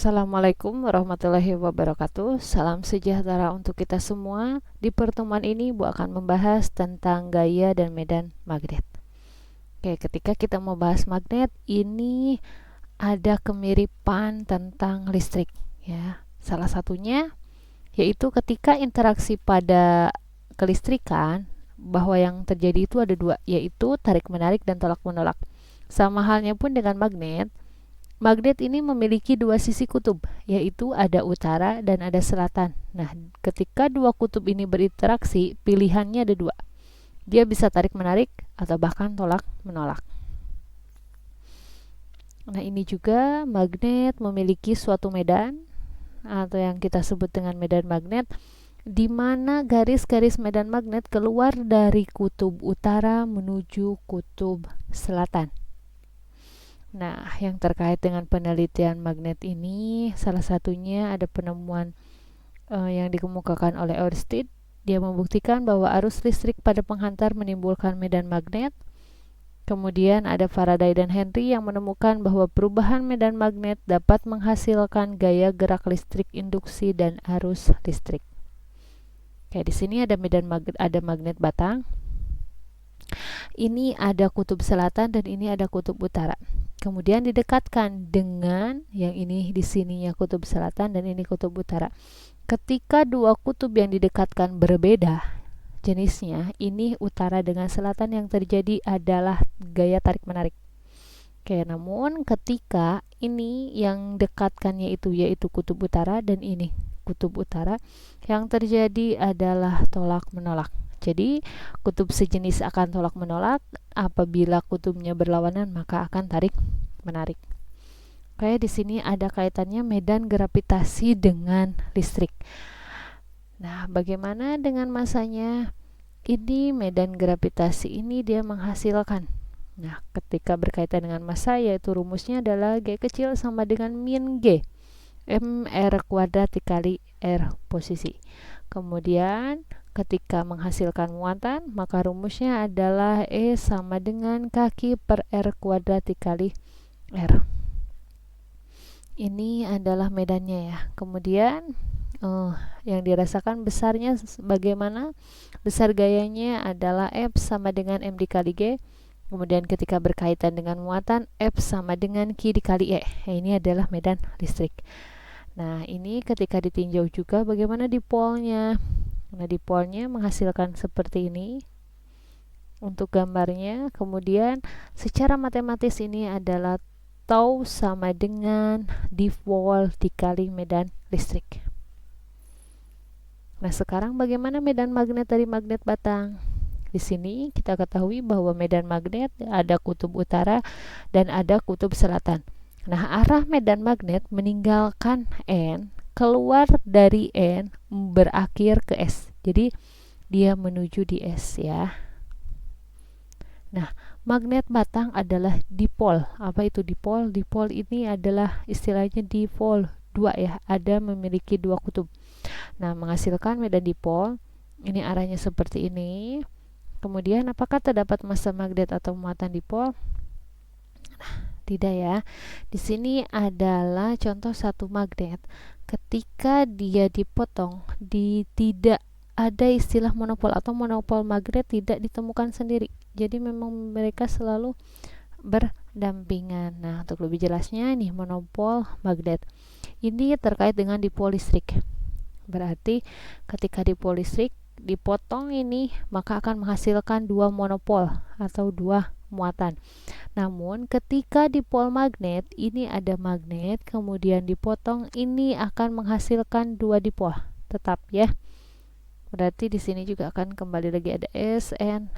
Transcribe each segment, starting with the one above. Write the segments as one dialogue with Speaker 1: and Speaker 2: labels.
Speaker 1: Assalamualaikum warahmatullahi wabarakatuh. Salam sejahtera untuk kita semua. Di pertemuan ini Bu akan membahas tentang gaya dan medan magnet. Oke, ketika kita mau bahas magnet, ini ada kemiripan tentang listrik ya. Salah satunya yaitu ketika interaksi pada kelistrikan, bahwa yang terjadi itu ada dua, yaitu tarik menarik dan tolak menolak. Sama halnya pun dengan magnet. Magnet ini memiliki dua sisi kutub, yaitu ada utara dan ada selatan. Nah, ketika dua kutub ini berinteraksi, pilihannya ada dua. Dia bisa tarik-menarik atau bahkan tolak-menolak. Nah, ini juga magnet memiliki suatu medan atau yang kita sebut dengan medan magnet, di mana garis-garis medan magnet keluar dari kutub utara menuju kutub selatan. Nah, yang terkait dengan penelitian magnet ini, salah satunya ada penemuan yang dikemukakan oleh Ørsted. Dia membuktikan bahwa arus listrik pada penghantar menimbulkan medan magnet. Kemudian ada Faraday dan Henry yang menemukan bahwa perubahan medan magnet dapat menghasilkan gaya gerak listrik induksi dan arus listrik. Oke, di sini ada magnet batang. Ini ada kutub selatan dan ini ada kutub utara. Kemudian didekatkan dengan yang ini di sininya kutub selatan dan ini kutub utara. Ketika dua kutub yang didekatkan berbeda jenisnya, ini utara dengan selatan, yang terjadi adalah gaya tarik menarik. Oke, namun ketika ini yang dekatkannya itu yaitu kutub utara dan ini kutub utara, yang terjadi adalah tolak menolak. Jadi kutub sejenis akan tolak menolak, apabila kutubnya berlawanan maka akan tarik menarik. Oke, di sini ada kaitannya medan gravitasi dengan listrik. Nah, bagaimana dengan masanya? Ini medan gravitasi ini dia menghasilkan. Nah, ketika berkaitan dengan massa, yaitu rumusnya adalah G kecil sama dengan min G mr kuadrat dikali R posisi. Kemudian ketika menghasilkan muatan, maka rumusnya adalah E sama dengan kaki per R kuadrat dikali R. Ini adalah medannya ya. Kemudian yang dirasakan besarnya bagaimana? Besar gayanya adalah F sama dengan M dikali G. Kemudian ketika berkaitan dengan muatan, F sama dengan Q dikali E. Ini adalah medan listrik. Nah, ini ketika ditinjau juga bagaimana dipolnya. Nah, dipolnya menghasilkan seperti ini untuk gambarnya. Kemudian secara matematis ini adalah tau sama dengan dipol dikali medan listrik. Nah, sekarang bagaimana medan magnet dari magnet batang? Di sini kita ketahui bahwa medan magnet ada kutub utara dan ada kutub selatan. Nah, arah medan magnet meninggalkan N, keluar dari N, berakhir ke S. Jadi dia menuju di S ya. Nah, magnet batang adalah dipol. Apa itu dipol? Dipol ini adalah istilahnya dipol dua ya, ada memiliki dua kutub. Nah, menghasilkan medan dipol. Ini arahnya seperti ini. Kemudian apakah terdapat massa magnet atau muatan dipol? Tidak ya. Di sini adalah contoh satu magnet. Ketika dia dipotong, tidak ada istilah monopol atau monopol magnet tidak ditemukan sendiri. Jadi memang mereka selalu berdampingan. Nah, untuk lebih jelasnya nih monopol magnet. Ini terkait dengan dipol listrik. Berarti ketika dipol listrik dipotong ini, maka akan menghasilkan dua monopol atau dua muatan. Namun ketika dipol magnet ini ada magnet kemudian dipotong, ini akan menghasilkan dua dipol tetap ya. Berarti di sini juga akan kembali lagi ada SN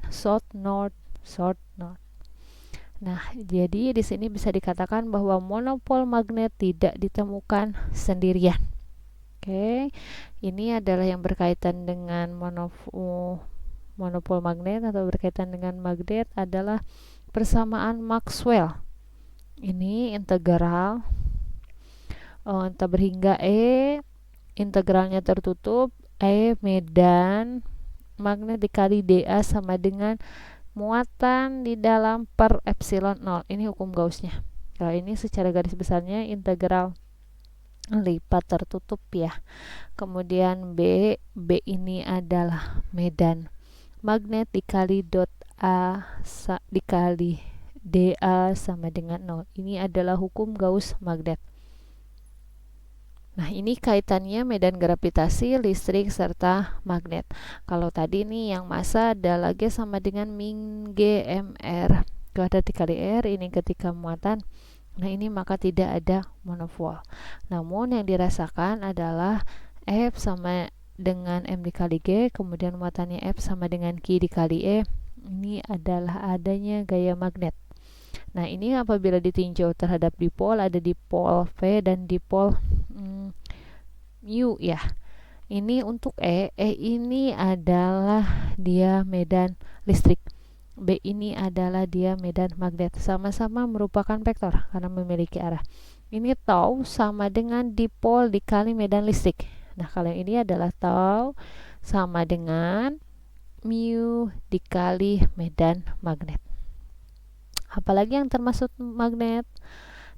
Speaker 1: south north south north. Nah, jadi di sini bisa dikatakan bahwa monopol magnet tidak ditemukan sendirian. Oke, ini adalah yang berkaitan dengan monopol magnet atau berkaitan dengan magnet adalah persamaan Maxwell. Ini integral berhingga E, integralnya tertutup, E medan magnet dikali dA sama dengan muatan di dalam per epsilon 0. Ini hukum Gauss-nya. Kalau ini secara garis besarnya integral lipat tertutup ya. Kemudian B ini adalah medan magnet dikali dot A dikali dA sama dengan 0. Ini adalah hukum Gauss magnet. Nah, ini kaitannya medan gravitasi, listrik, serta magnet. Kalau tadi nih yang massa adalah G sama dengan min G mR kuadrat dikali R, ini ketika muatan. Nah, ini maka tidak ada monopol. Namun yang dirasakan adalah F sama dengan M dikali G, kemudian muatannya F sama dengan Q dikali E. Ini adalah adanya gaya magnet. Nah, ini apabila ditinjau terhadap dipol, ada dipol V dan dipol mu ya. Ini untuk E ini adalah dia medan listrik. B ini adalah dia medan magnet. Sama-sama merupakan vektor karena memiliki arah. Ini tau sama dengan dipol dikali medan listrik. Nah, kalau ini adalah tau sama dengan mu dikali medan magnet. Apalagi yang termasuk magnet?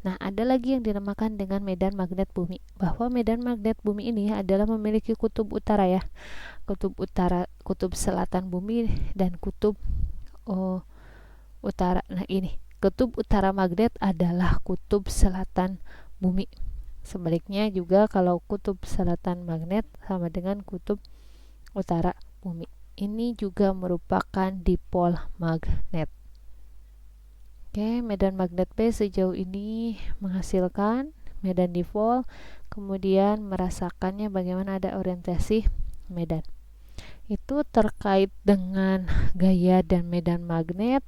Speaker 1: Nah, ada lagi yang dinamakan dengan medan magnet bumi. Bahwa medan magnet bumi ini adalah memiliki kutub utara ya. Kutub utara, kutub selatan bumi dan kutub utara. Nah, ini kutub utara magnet adalah kutub selatan bumi. Sebaliknya juga kalau kutub selatan magnet sama dengan kutub utara bumi. Ini juga merupakan dipol magnet. Oke, medan magnet B sejauh ini menghasilkan medan dipol, kemudian merasakannya bagaimana ada orientasi medan. Itu terkait dengan gaya dan medan magnet,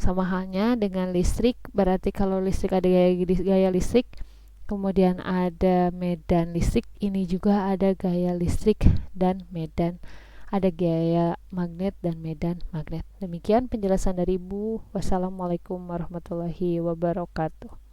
Speaker 1: sama halnya dengan listrik. Berarti kalau listrik ada gaya listrik, kemudian ada medan listrik, ini juga ada gaya listrik dan medan, ada gaya magnet dan medan magnet. Demikian penjelasan dari Ibu. Wassalamualaikum warahmatullahi wabarakatuh.